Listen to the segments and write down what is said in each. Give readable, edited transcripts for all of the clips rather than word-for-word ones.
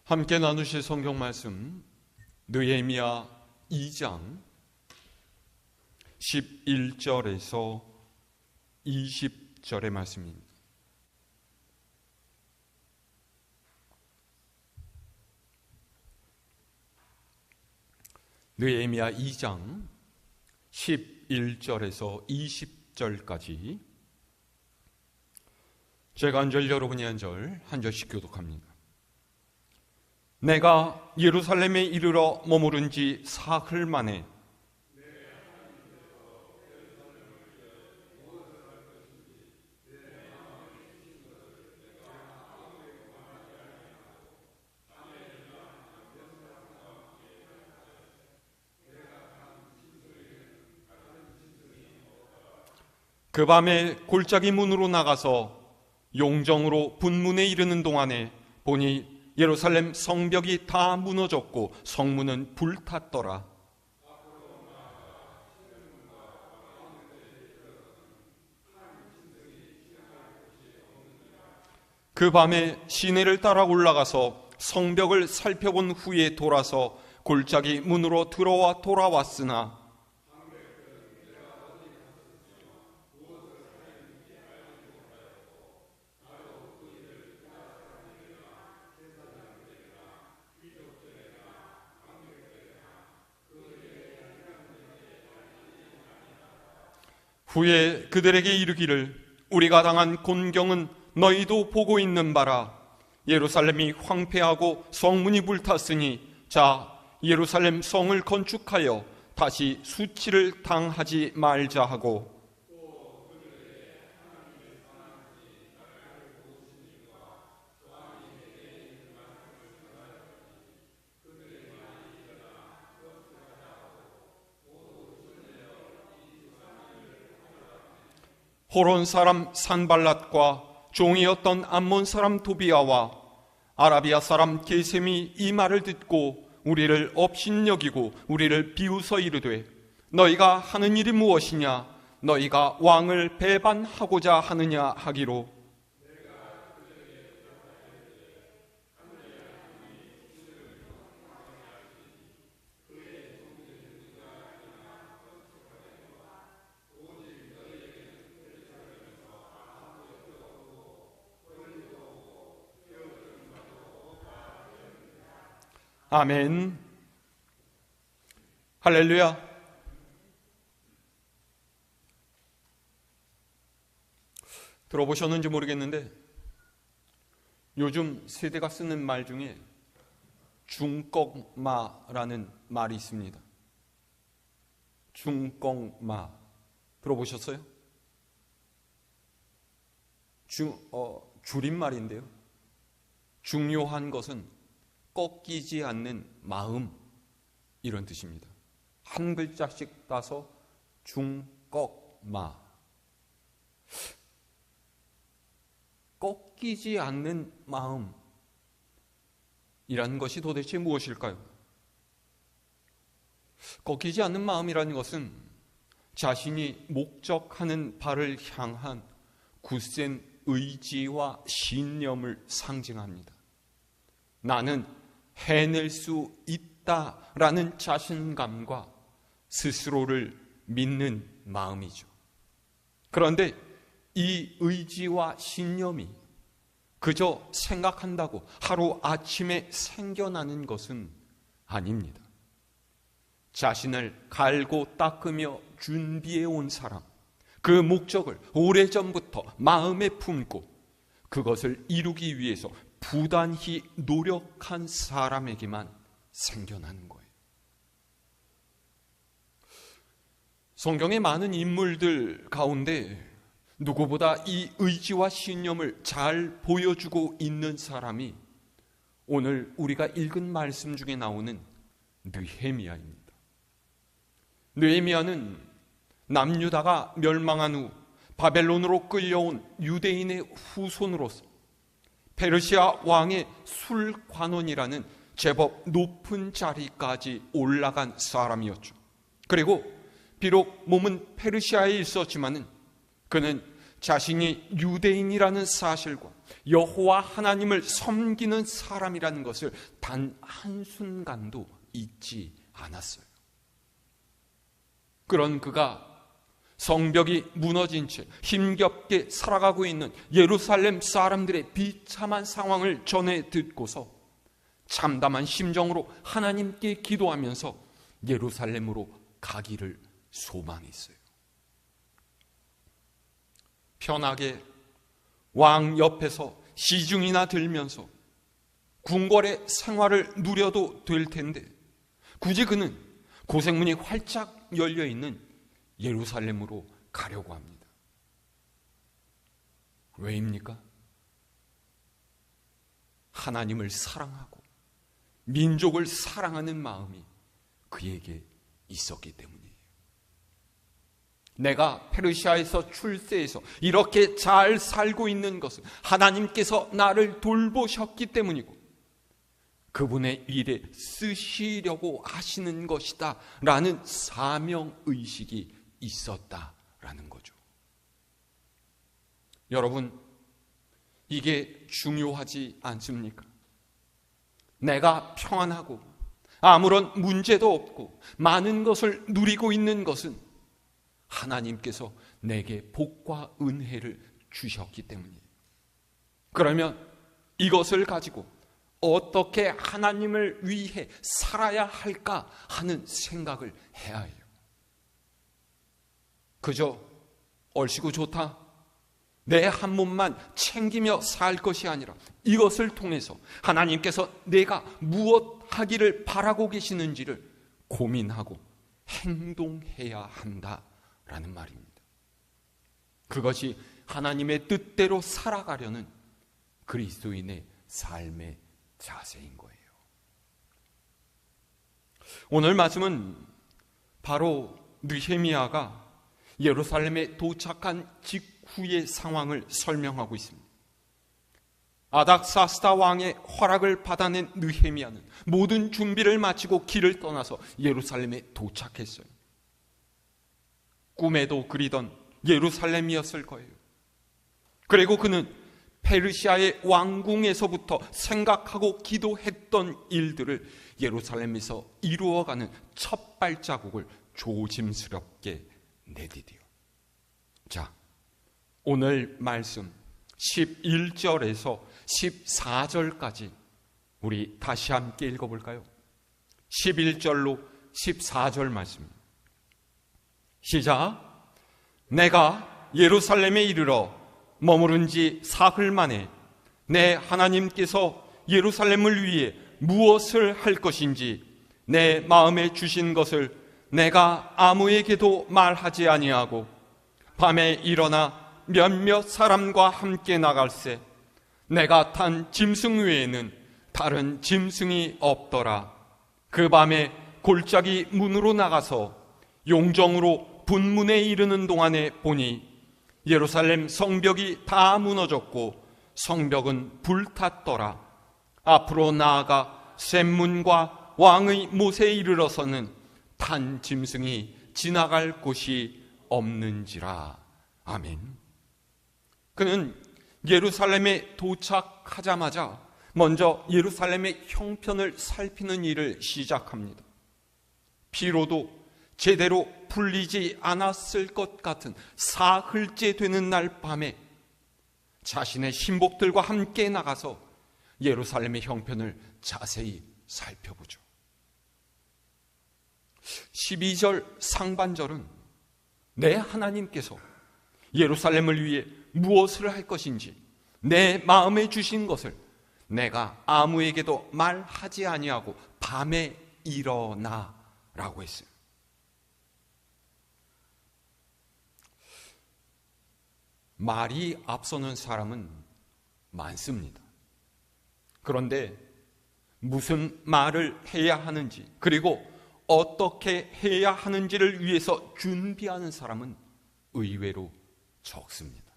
함께 나누실 성경 말씀 느헤미야 2장 11절에서 20절의 말씀입니다. 느헤미야 2장 11절에서 20절까지 제가 한 절, 여러분이 한 절, 한 절씩 교독합니다. 내가 예루살렘에 이르러 머무른 지 사흘 만에 그 밤에 골짜기 문으로 나가서 용정으로 분문에 이르는 동안에 보니 예루살렘 성벽이 다 무너졌고 성문은 불탔더라. 그 밤에 시내를 따라 올라가서 성벽을 살펴본 후에 돌아서 골짜기 문으로 돌아왔으나 후에 그들에게 이르기를 우리가 당한 곤경은 너희도 보고 있는 바라. 예루살렘이 황폐하고 성문이 불탔으니 자 예루살렘 성을 건축하여 다시 수치를 당하지 말자 하고 호론 사람 산발랏과 종이었던 암몬 사람 도비아와 아라비아 사람 게셈이 이 말을 듣고 우리를 업신여기고 우리를 비웃어 이르되 너희가 하는 일이 무엇이냐? 너희가 왕을 배반하고자 하느냐 하기로 아멘. 할렐루야. 들어보셨는지 모르겠는데 요즘 세대가 쓰는 말 중에 중꺽마라는 말이 있습니다. 중꺽마 들어보셨어요? 줄임말인데요. 중요한 것은 꺾이지 않는 마음, 이런 뜻입니다. 한 글자씩 따서 중꺽마. 꺾이지 않는 마음, 이라는 것이 도대체 무엇일까요? 꺾이지 않는 마음이라는 것은 자신이 목적하는 바를 향한 굳센 의지와 신념을 상징합니다. 나는 해낼 수 있다라는 자신감과 스스로를 믿는 마음이죠. 그런데 이 의지와 신념이 그저 생각한다고 하루아침에 생겨나는 것은 아닙니다. 자신을 갈고 닦으며 준비해 온 사람, 그 목적을 오래전부터 마음에 품고 그것을 이루기 위해서 부단히 노력한 사람에게만 생겨나는 거예요. 성경의 많은 인물들 가운데 누구보다 이 의지와 신념을 잘 보여주고 있는 사람이 오늘 우리가 읽은 말씀 중에 나오는 느헤미야입니다. 느헤미야는 남유다가 멸망한 후 바벨론으로 끌려온 유대인의 후손으로서 페르시아 왕의 술관원이라는 제법 높은 자리까지 올라간 사람이었죠. 그리고 비록 몸은 페르시아에 있었지만은 그는 자신이 유대인이라는 사실과 여호와 하나님을 섬기는 사람이라는 것을 단 한순간도 잊지 않았어요. 그런 그가 성벽이 무너진 채 힘겹게 살아가고 있는 예루살렘 사람들의 비참한 상황을 전해 듣고서 참담한 심정으로 하나님께 기도하면서 예루살렘으로 가기를 소망했어요. 편하게 왕 옆에서 시중이나 들면서 궁궐의 생활을 누려도 될 텐데 굳이 그는 고생문이 활짝 열려있는 예루살렘으로 가려고 합니다. 왜입니까? 하나님을 사랑하고 민족을 사랑하는 마음이 그에게 있었기 때문이에요. 내가 페르시아에서 출세해서 이렇게 잘 살고 있는 것은 하나님께서 나를 돌보셨기 때문이고 그분의 일에 쓰시려고 하시는 것이다 라는 사명의식이 있었다라는 거죠. 여러분, 이게 중요하지 않습니까? 내가 평안하고 아무런 문제도 없고 많은 것을 누리고 있는 것은 하나님께서 내게 복과 은혜를 주셨기 때문이에요. 그러면 이것을 가지고 어떻게 하나님을 위해 살아야 할까 하는 생각을 해야 해요. 그저 얼씨구 좋다, 내 한 몸만 챙기며 살 것이 아니라 이것을 통해서 하나님께서 내가 무엇 하기를 바라고 계시는지를 고민하고 행동해야 한다라는 말입니다. 그것이 하나님의 뜻대로 살아가려는 그리스도인의 삶의 자세인 거예요. 오늘 말씀은 바로 느헤미야가 예루살렘에 도착한 직후의 상황을 설명하고 있습니다. 아닥사스다 왕의 허락을 받아낸 느헤미야는 모든 준비를 마치고 길을 떠나서 예루살렘에 도착했어요. 꿈에도 그리던 예루살렘이었을 거예요. 그리고 그는 페르시아의 왕궁에서부터 생각하고 기도했던 일들을 예루살렘에서 이루어가는 첫 발자국을 조심스럽게 내디뎌. 자, 오늘 말씀 11절에서 14절까지 우리 다시 함께 읽어볼까요? 11절로 14절 말씀입니다. 시작. 내가 예루살렘에 이르러 머무른 지 사흘 만에 내 하나님께서 예루살렘을 위해 무엇을 할 것인지 내 마음에 주신 것을 내가 아무에게도 말하지 아니하고 밤에 일어나 몇몇 사람과 함께 나갈새 내가 탄 짐승 외에는 다른 짐승이 없더라. 그 밤에 골짜기 문으로 나가서 용정으로 분문에 이르는 동안에 보니 예루살렘 성벽이 다 무너졌고 성벽은 불탔더라. 앞으로 나아가 샘문과 왕의 못에 이르러서는 탄 짐승이 지나갈 곳이 없는지라. 아멘. 그는 예루살렘에 도착하자마자 먼저 예루살렘의 형편을 살피는 일을 시작합니다. 피로도 제대로 풀리지 않았을 것 같은 사흘째 되는 날 밤에 자신의 신복들과 함께 나가서 예루살렘의 형편을 자세히 살펴보죠. 12절 상반절은 내 하나님께서 예루살렘을 위해 무엇을 할 것인지 내 마음에 주신 것을 내가 아무에게도 말하지 아니하고 밤에 일어나라고 했어요. 말이 앞서는 사람은 많습니다. 그런데 무슨 말을 해야 하는지 그리고 어떻게 해야 하는지를 위해서 준비하는 사람은 의외로 적습니다.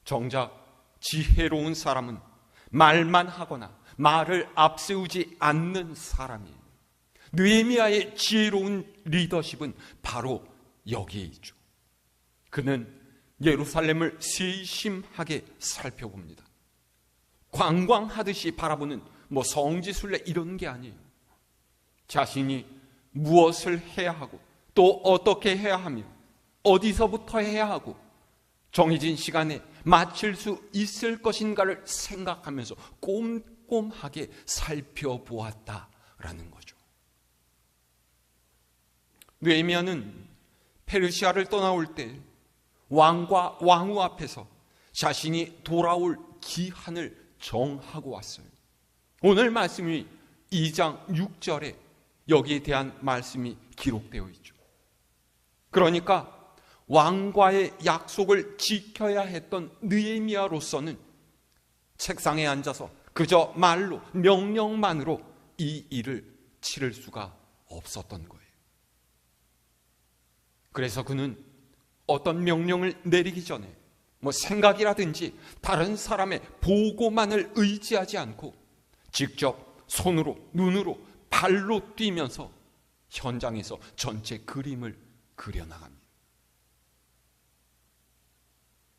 정작 지혜로운 사람은 말만 하거나 말을 앞세우지 않는 사람이에요. 느헤미야의 지혜로운 리더십은 바로 여기에 있죠. 그는 예루살렘을 세심하게 살펴봅니다. 관광하듯이 바라보는 성지순례 이런 게 아니에요. 자신이 무엇을 해야 하고 또 어떻게 해야 하며 어디서부터 해야 하고 정해진 시간에 마칠 수 있을 것인가를 생각하면서 꼼꼼하게 살펴보았다라는 거죠. 느헤미야는 페르시아를 떠나올 때 왕과 왕후 앞에서 자신이 돌아올 기한을 정하고 왔어요. 오늘 말씀이 2장 6절에 여기에 대한 말씀이 기록되어 있죠. 그러니까 왕과의 약속을 지켜야 했던 느헤미야로서는 책상에 앉아서 그저 말로 명령만으로 이 일을 치를 수가 없었던 거예요. 그래서 그는 어떤 명령을 내리기 전에 생각이라든지 다른 사람의 보고만을 의지하지 않고 직접 손으로, 눈으로, 발로 뛰면서 현장에서 전체 그림을 그려나갑니다.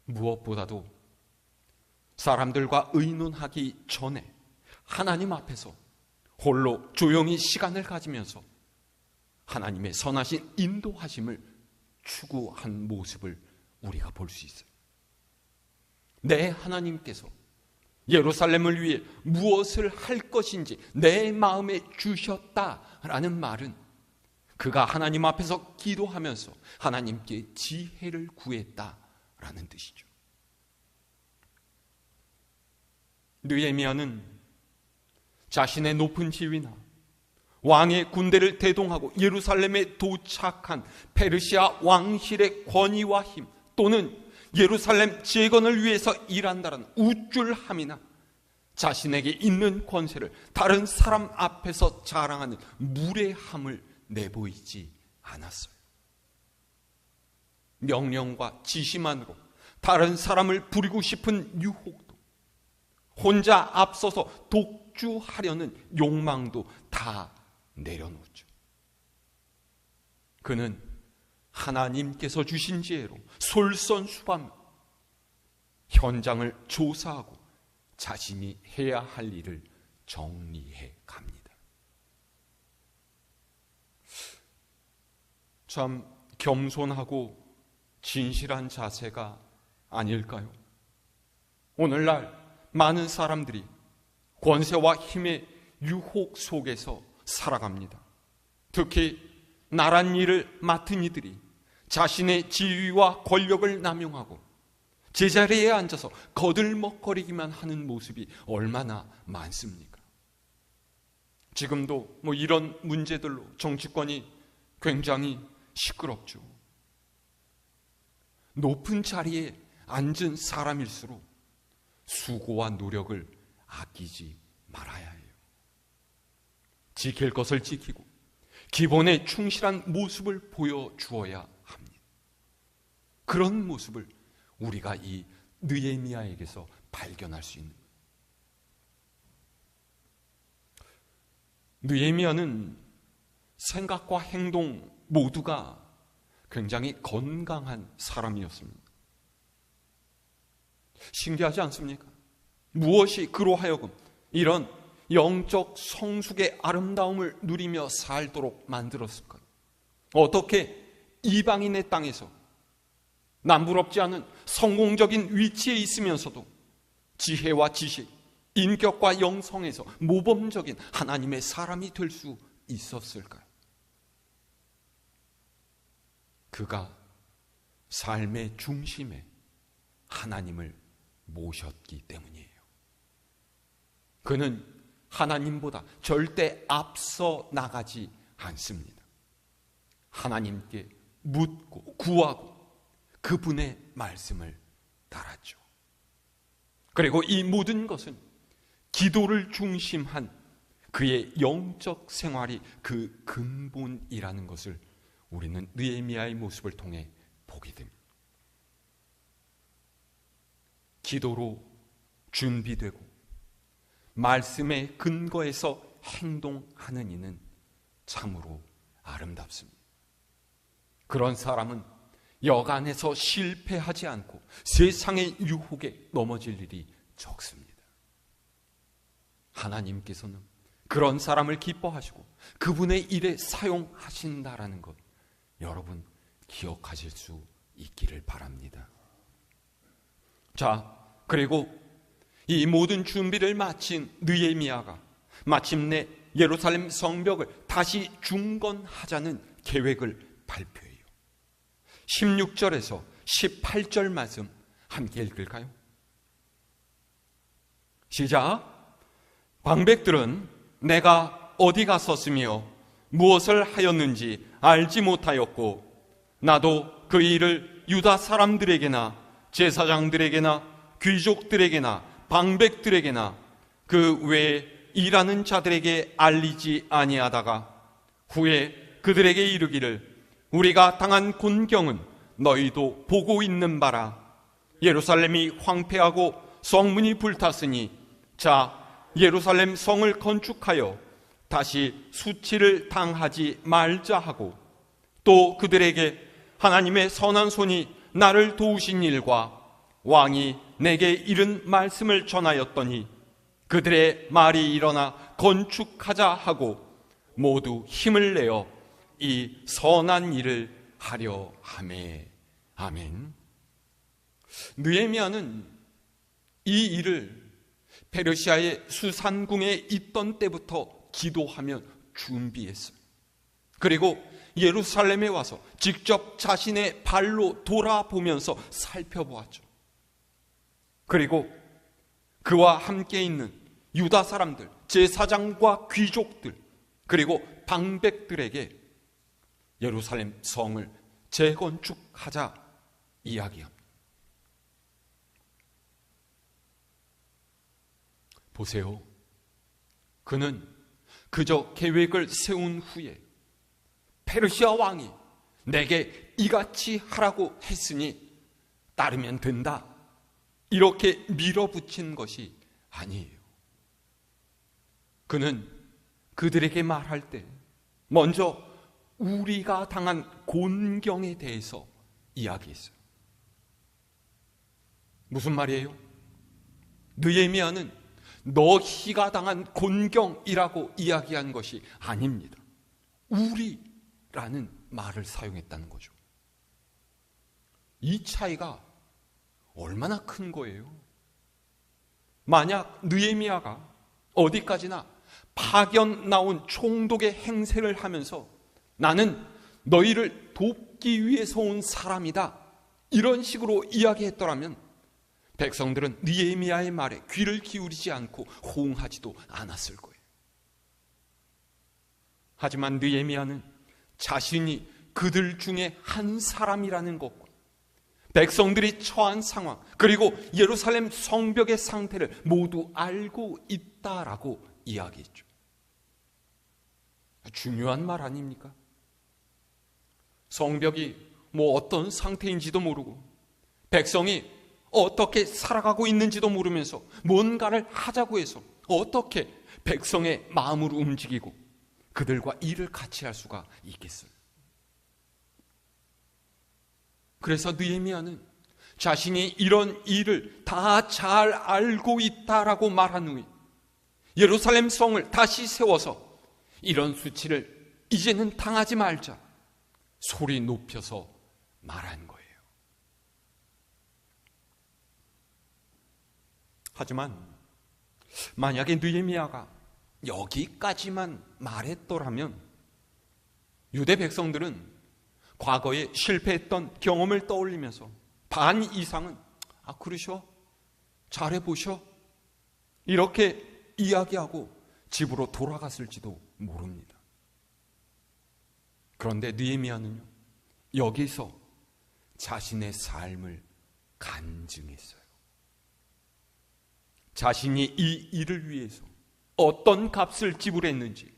무엇보다도 사람들과 의논하기 전에 하나님 앞에서 홀로 조용히 시간을 가지면서 하나님의 선하신 인도하심을 추구한 모습을 우리가 볼 수 있어요. 내 하나님께서 예루살렘을 위해 무엇을 할 것인지 내 마음에 주셨다라는 말은 그가 하나님 앞에서 기도하면서 하나님께 지혜를 구했다라는 뜻이죠. 느헤미야는 자신의 높은 지위나 왕의 군대를 대동하고 예루살렘에 도착한 페르시아 왕실의 권위와 힘 또는 예루살렘 재건을 위해서 일한다는 우쭐함이나 자신에게 있는 권세를 다른 사람 앞에서 자랑하는 무례함을 내보이지 않았어요. 명령과 지시만으로 다른 사람을 부리고 싶은 유혹도, 혼자 앞서서 독주하려는 욕망도 다 내려놓죠. 그는 하나님께서 주신 지혜로 솔선수범 현장을 조사하고 자신이 해야 할 일을 정리해 갑니다. 참 겸손하고 진실한 자세가 아닐까요? 오늘날 많은 사람들이 권세와 힘의 유혹 속에서 살아갑니다. 특히 나란 일을 맡은 이들이 자신의 지위와 권력을 남용하고 제자리에 앉아서 거들먹거리기만 하는 모습이 얼마나 많습니까? 지금도 이런 문제들로 정치권이 굉장히 시끄럽죠. 높은 자리에 앉은 사람일수록 수고와 노력을 아끼지 말아야 해요. 지킬 것을 지키고 기본에 충실한 모습을 보여주어야 합니다. 그런 모습을 우리가 이 느헤미야에게서 발견할 수 있는 거예요. 느헤미야는 생각과 행동 모두가 굉장히 건강한 사람이었습니다. 신기하지 않습니까? 무엇이 그로 하여금 이런 영적 성숙의 아름다움을 누리며 살도록 만들었을까요? 어떻게 이방인의 땅에서 남부럽지 않은 성공적인 위치에 있으면서도 지혜와 지식, 인격과 영성에서 모범적인 하나님의 사람이 될 수 있었을까요? 그가 삶의 중심에 하나님을 모셨기 때문이에요. 그는 하나님보다 절대 앞서 나가지 않습니다. 하나님께 묻고 구하고 그분의 말씀을 따랐죠. 그리고 이 모든 것은 기도를 중심한 그의 영적 생활이 그 근본이라는 것을 우리는 느헤미야의 모습을 통해 보게 됩니다. 기도로 준비되고 말씀의 근거에서 행동하는 이는 참으로 아름답습니다. 그런 사람은 여간에서 실패하지 않고 세상의 유혹에 넘어질 일이 적습니다. 하나님께서는 그런 사람을 기뻐하시고 그분의 일에 사용하신다라는 것, 여러분 기억하실 수 있기를 바랍니다. 자, 그리고 이 모든 준비를 마친 느헤미야가 마침내 예루살렘 성벽을 다시 중건하자는 계획을 발표해요. 16절에서 18절 말씀 함께 읽을까요? 시작. 방백들은 내가 어디 갔었으며 무엇을 하였는지 알지 못하였고 나도 그 일을 유다 사람들에게나 제사장들에게나 귀족들에게나 방백들에게나 그 외에 일하는 자들에게 알리지 아니하다가 후에 그들에게 이르기를 우리가 당한 곤경은 너희도 보고 있는 바라. 예루살렘이 황폐하고 성문이 불탔으니 자 예루살렘 성을 건축하여 다시 수치를 당하지 말자 하고 또 그들에게 하나님의 선한 손이 나를 도우신 일과 왕이 내게 이른 말씀을 전하였더니 그들의 말이 일어나 건축하자 하고 모두 힘을 내어 이 선한 일을 하려 하매. 아멘. 느헤미야는 이 일을 페르시아의 수산궁에 있던 때부터 기도하며 준비했어요. 그리고 예루살렘에 와서 직접 자신의 발로 돌아보면서 살펴보았죠. 그리고 그와 함께 있는 유다 사람들, 제사장과 귀족들, 그리고 방백들에게 예루살렘 성을 재건축하자 이야기합니다. 보세요. 그는 그저 계획을 세운 후에 페르시아 왕이 내게 이같이 하라고 했으니 따르면 된다, 이렇게 밀어붙인 것이 아니에요. 그는 그들에게 말할 때 먼저 우리가 당한 곤경에 대해서 이야기했어요. 무슨 말이에요? 느헤미야는 너희가 당한 곤경이라고 이야기한 것이 아닙니다. 우리라는 말을 사용했다는 거죠. 이 차이가 얼마나 큰 거예요? 만약 느헤미야가 어디까지나 파견 나온 총독의 행세를 하면서 나는 너희를 돕기 위해서 온 사람이다, 이런 식으로 이야기했더라면 백성들은 느헤미야의 말에 귀를 기울이지 않고 호응하지도 않았을 거예요. 하지만 느헤미야는 자신이 그들 중에 한 사람이라는 것과 백성들이 처한 상황, 그리고 예루살렘 성벽의 상태를 모두 알고 있다라고 이야기했죠. 중요한 말 아닙니까? 성벽이 어떤 상태인지도 모르고 백성이 어떻게 살아가고 있는지도 모르면서 뭔가를 하자고 해서 어떻게 백성의 마음으로 움직이고 그들과 일을 같이 할 수가 있겠어요? 그래서 느헤미야는 자신이 이런 일을 다 잘 알고 있다라고 말한 후에 예루살렘 성을 다시 세워서 이런 수치를 이제는 당하지 말자 소리 높여서 말한 거예요. 하지만 만약에 느헤미야가 여기까지만 말했더라면 유대 백성들은 과거에 실패했던 경험을 떠올리면서 반 이상은 그러셔? 잘해보셔? 이렇게 이야기하고 집으로 돌아갔을지도 모릅니다. 그런데 느헤미야는요, 여기서 자신의 삶을 간증했어요. 자신이 이 일을 위해서 어떤 값을 지불했는지,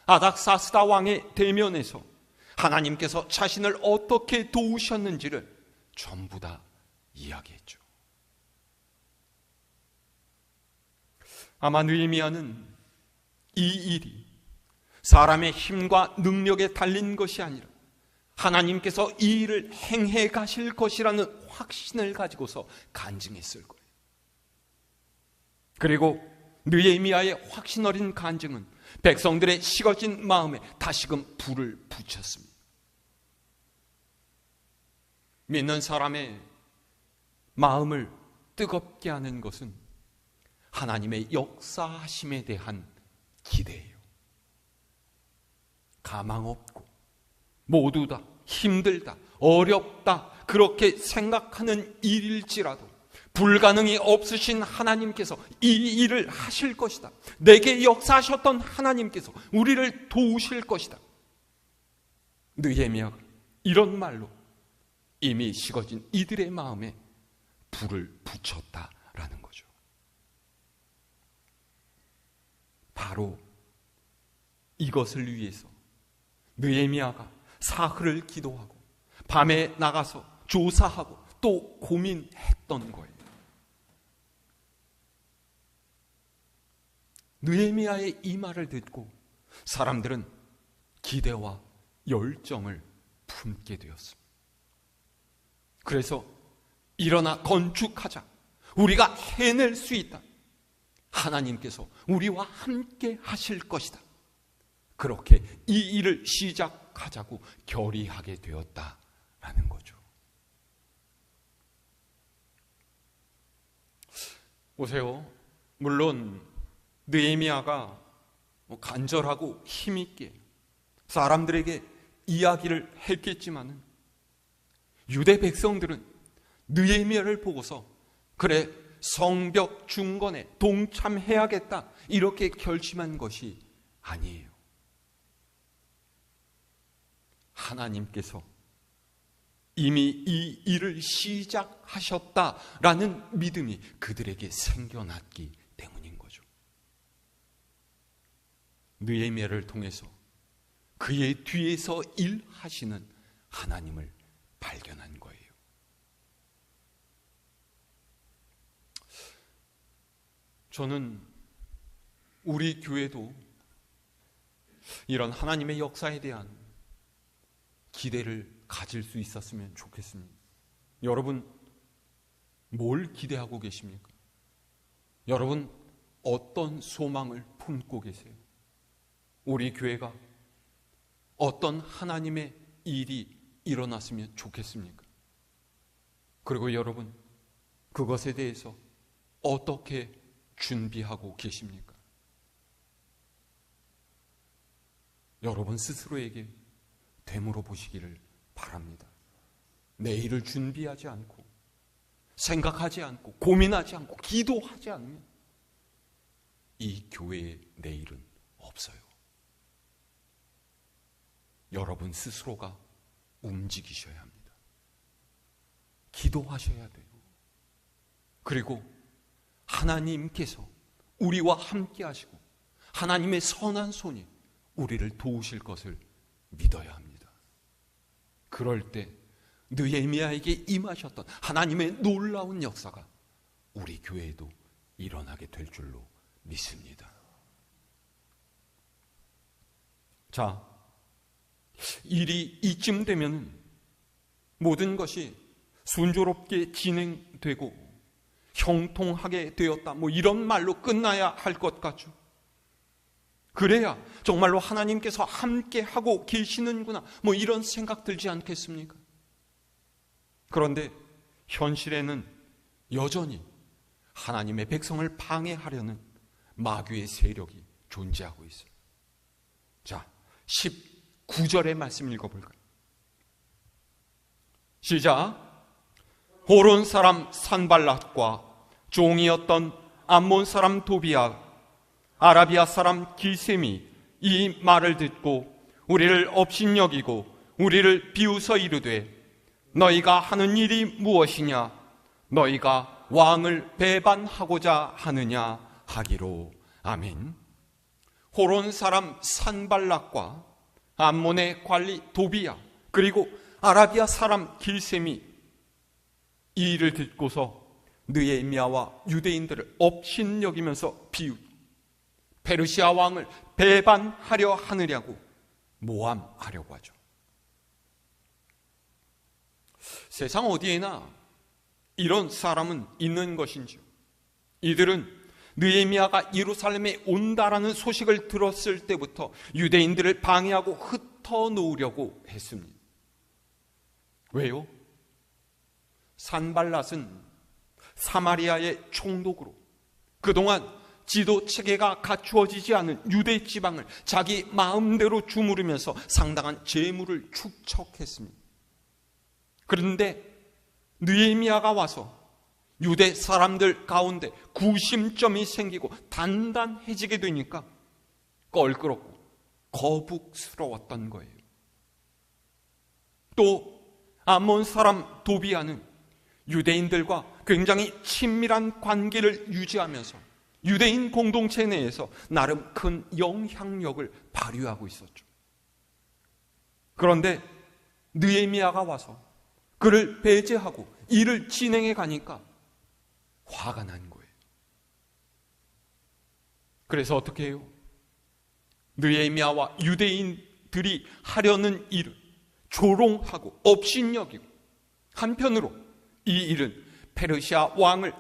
아닥사스다 왕의 대면에서 하나님께서 자신을 어떻게 도우셨는지를 전부 다 이야기했죠. 아마 느헤미야는 이 일이 사람의 힘과 능력에 달린 것이 아니라 하나님께서 이 일을 행해 가실 것이라는 확신을 가지고서 간증했을 거예요. 그리고 느헤미야의 확신 어린 간증은 백성들의 식어진 마음에 다시금 불을 붙였습니다. 믿는 사람의 마음을 뜨겁게 하는 것은 하나님의 역사하심에 대한 기대예요. 가망 없고 모두 다 힘들다, 어렵다 그렇게 생각하는 일일지라도 불가능이 없으신 하나님께서 이 일을 하실 것이다. 내게 역사하셨던 하나님께서 우리를 도우실 것이다. 느헤미야가 이런 말로 이미 식어진 이들의 마음에 불을 붙였다라는 거죠. 바로 이것을 위해서 느헤미야가 사흘을 기도하고 밤에 나가서 조사하고 또 고민했던 거예요. 느헤미야의 이 말을 듣고 사람들은 기대와 열정을 품게 되었습니다. 그래서 일어나 건축하자. 우리가 해낼 수 있다. 하나님께서 우리와 함께 하실 것이다. 그렇게 이 일을 시작하자고 결의하게 되었다라는 거죠. 보세요. 물론 느헤미야가 간절하고 힘있게 사람들에게 이야기를 했겠지만은 유대 백성들은 느헤미야를 보고서 그래 성벽 중건에 동참해야겠다 이렇게 결심한 것이 아니에요. 하나님께서 이미 이 일을 시작하셨다라는 믿음이 그들에게 생겨났기 때문인 거죠. 느헤미야를 통해서 그의 뒤에서 일하시는 하나님을 발견한 거예요. 저는 우리 교회도 이런 하나님의 역사에 대한 기대를 가질 수 있었으면 좋겠습니다. 여러분, 뭘 기대하고 계십니까? 여러분, 어떤 소망을 품고 계세요? 우리 교회가 어떤 하나님의 일이 일어났으면 좋겠습니까? 그리고 여러분, 그것에 대해서 어떻게 준비하고 계십니까? 여러분 스스로에게 되물어 보시기를 바랍니다. 내일을 준비하지 않고 생각하지 않고 고민하지 않고 기도하지 않으면 이 교회의 내일은 없어요. 여러분 스스로가 움직이셔야 합니다. 기도하셔야 돼요. 그리고 하나님께서 우리와 함께 하시고 하나님의 선한 손이 우리를 도우실 것을 믿어야 합니다. 그럴 때 느헤미야에게 임하셨던 하나님의 놀라운 역사가 우리 교회에도 일어나게 될 줄로 믿습니다. 자, 일이 이쯤 되면 모든 것이 순조롭게 진행되고 형통하게 되었다, 이런 말로 끝나야 할 것 같죠. 그래야 정말로 하나님께서 함께 하고 계시는구나, 이런 생각 들지 않겠습니까? 그런데 현실에는 여전히 하나님의 백성을 방해하려는 마귀의 세력이 존재하고 있어요. 자, 19절의 말씀 읽어볼까요? 시작. 호론 사람 산발랏과 종이었던 암몬 사람 도비야, 아라비아 사람 기셈이 이 말을 듣고 우리를 업신여기고 우리를 비웃어 이르되 너희가 하는 일이 무엇이냐? 너희가 왕을 배반하고자 하느냐 하기로. 아멘. 호론 사람 산발락과 암몬의 관리 도비야 그리고 아라비아 사람 기셈이 이 일을 듣고서 느헤미야와 유대인들을 업신여기면서 비웃 페르시아 왕을 배반하려 하느냐고 모함하려고 하죠. 세상 어디에나 이런 사람은 있는 것인지요? 이들은 느헤미야가 예루살렘에 온다라는 소식을 들었을 때부터 유대인들을 방해하고 흩어놓으려고 했습니다. 왜요? 산발랏은 사마리아의 총독으로 그동안 지도 체계가 갖추어지지 않은 유대 지방을 자기 마음대로 주무르면서 상당한 재물을 축적했습니다. 그런데 느헤미야가 와서 유대 사람들 가운데 구심점이 생기고 단단해지게 되니까 껄끄럽고 거북스러웠던 거예요. 또 암몬 사람 도비아는 유대인들과 굉장히 친밀한 관계를 유지하면서 유대인 공동체 내에서 나름 큰 영향력을 발휘하고 있었죠. 그런데 느헤미야가 와서 그를 배제하고 일을 진행해 가니까 화가 난 거예요. 그래서 어떻게 해요? 느헤미야와 유대인들이 하려는 일을 조롱하고 업신여기고, 한편으로 이 일은 페르시아 왕을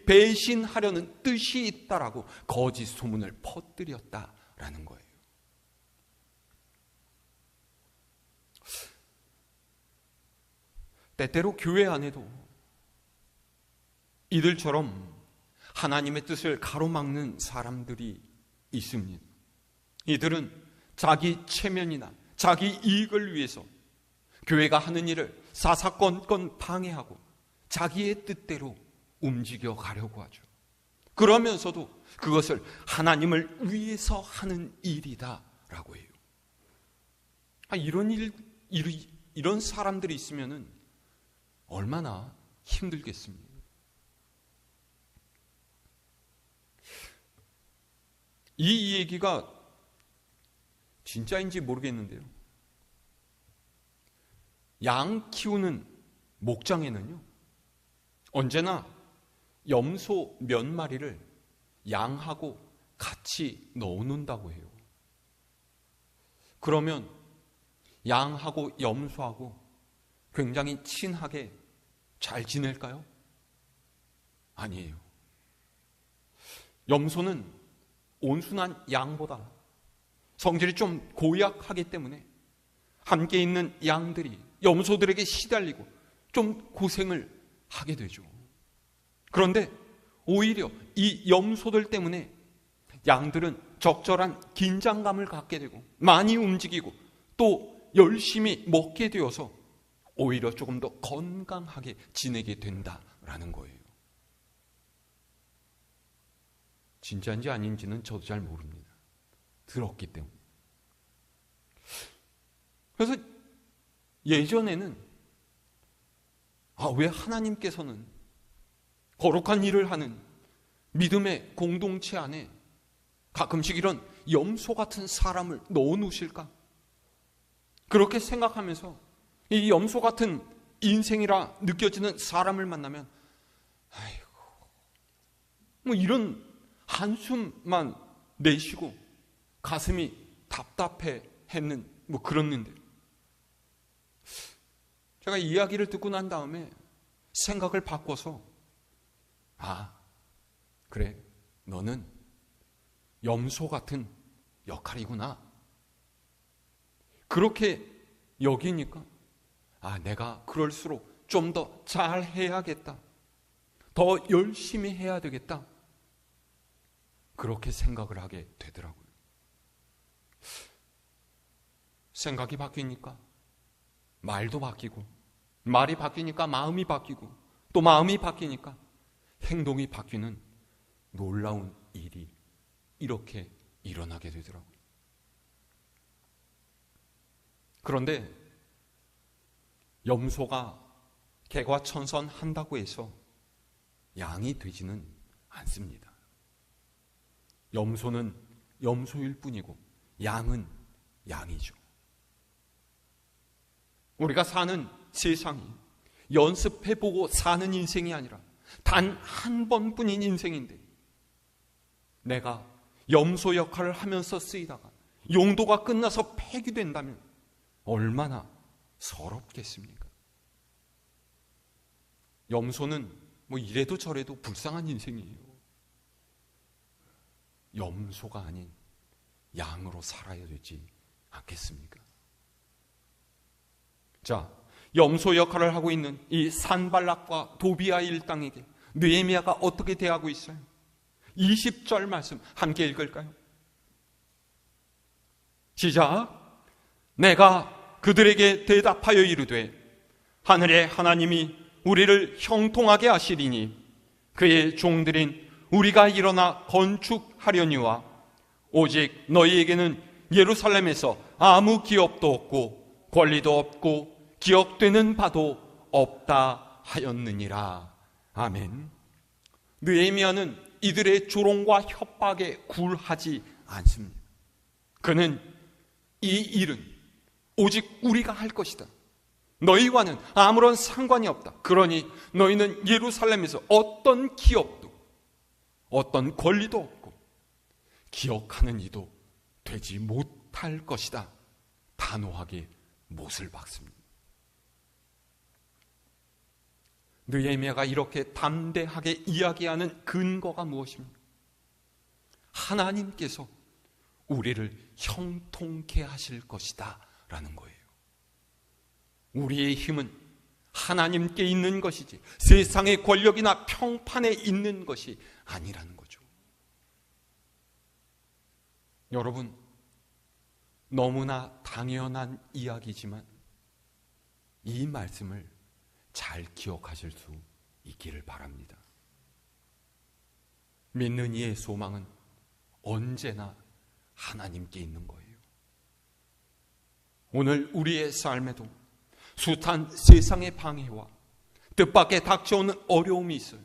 배신하려는 뜻이 있다라고 거짓 소문을 퍼뜨렸다라는 거예요. 때때로 교회 안에도 이들처럼 하나님의 뜻을 가로막는 사람들이 있습니다. 이들은 자기 체면이나 자기 이익을 위해서 교회가 하는 일을 사사건건 방해하고 자기의 뜻대로 움직여 가려고 하죠. 그러면서도 그것을 하나님을 위해서 하는 일이다라고 해요. 이런 사람들이 있으면은 얼마나 힘들겠습니까? 이 얘기가 진짜인지 모르겠는데요. 양 키우는 목장에는요, 언제나 염소 몇 마리를 양하고 같이 넣어놓는다고 해요. 그러면 양하고 염소하고 굉장히 친하게 잘 지낼까요? 아니에요. 염소는 온순한 양보다 성질이 좀 고약하기 때문에 함께 있는 양들이 염소들에게 시달리고 좀 고생을 하게 되죠. 그런데 오히려 이 염소들 때문에 양들은 적절한 긴장감을 갖게 되고 많이 움직이고 또 열심히 먹게 되어서 오히려 조금 더 건강하게 지내게 된다라는 거예요. 진짜인지 아닌지는 저도 잘 모릅니다. 들었기 때문에. 그래서 예전에는 왜 하나님께서는 거룩한 일을 하는 믿음의 공동체 안에 가끔씩 이런 염소 같은 사람을 넣어놓으실까? 그렇게 생각하면서 이 염소 같은 인생이라 느껴지는 사람을 만나면 이런 한숨만 내쉬고 가슴이 답답해 했는 그랬는데, 제가 이야기를 듣고 난 다음에 생각을 바꿔서 그래, 너는 염소 같은 역할이구나, 그렇게 여기니까 내가 그럴수록 좀 더 잘해야겠다, 더 열심히 해야 되겠다, 그렇게 생각을 하게 되더라고요. 생각이 바뀌니까 말도 바뀌고, 말이 바뀌니까 마음이 바뀌고, 또 마음이 바뀌니까 행동이 바뀌는 놀라운 일이 이렇게 일어나게 되더라고요. 그런데 염소가 개과천선한다고 해서 양이 되지는 않습니다. 염소는 염소일 뿐이고 양은 양이죠. 우리가 사는 세상이 연습해보고 사는 인생이 아니라 단 한 번뿐인 인생인데, 내가 염소 역할을 하면서 쓰이다가 용도가 끝나서 폐기된다면 얼마나 서럽겠습니까? 염소는 뭐 이래도 저래도 불쌍한 인생이에요. 염소가 아닌 양으로 살아야 되지 않겠습니까? 자, 염소 역할을 하고 있는 이 산발락과 도비아 일당에게 느헤미야가 어떻게 대하고 있어요? 20절 말씀 함께 읽을까요? 시작. 내가 그들에게 대답하여 이르되 하늘의 하나님이 우리를 형통하게 하시리니 그의 종들인 우리가 일어나 건축하려니와 오직 너희에게는 예루살렘에서 아무 기업도 없고 권리도 없고 기억되는 바도 없다 하였느니라. 아멘. 느헤미야는 이들의 조롱과 협박에 굴하지 않습니다. 그는 이 일은 오직 우리가 할 것이다. 너희와는 아무런 상관이 없다. 그러니 너희는 예루살렘에서 어떤 기업도 어떤 권리도 없고 기억하는 이도 되지 못할 것이다. 단호하게 못을 박습니다. 느헤미야가 이렇게 담대하게 이야기하는 근거가 무엇입니까? 하나님께서 우리를 형통케 하실 것이다 라는 거예요. 우리의 힘은 하나님께 있는 것이지 세상의 권력이나 평판에 있는 것이 아니라는 거죠. 여러분, 너무나 당연한 이야기지만 이 말씀을 잘 기억하실 수 있기를 바랍니다. 믿는 이의 소망은 언제나 하나님께 있는 거예요. 오늘 우리의 삶에도 숱한 세상의 방해와 뜻밖의 닥쳐오는 어려움이 있어요.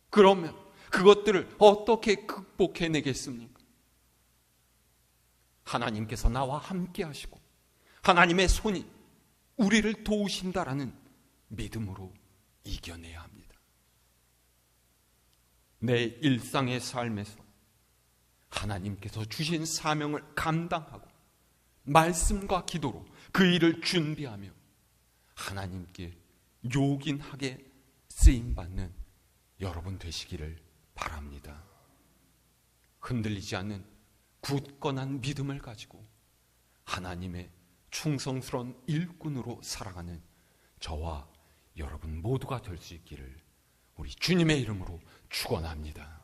그러면 그것들을 어떻게 극복해내겠습니까? 하나님께서 나와 함께 하시고 하나님의 손이 우리를 도우신다라는 믿음으로 이겨내야 합니다. 내 일상의 삶에서 하나님께서 주신 사명을 감당하고 말씀과 기도로 그 일을 준비하며 하나님께 요긴하게 쓰임받는 여러분 되시기를 바랍니다. 흔들리지 않는 굳건한 믿음을 가지고 하나님의 충성스러운 일꾼으로 살아가는 저와 여러분 모두가 될 수 있기를 우리 주님의 이름으로 축원합니다.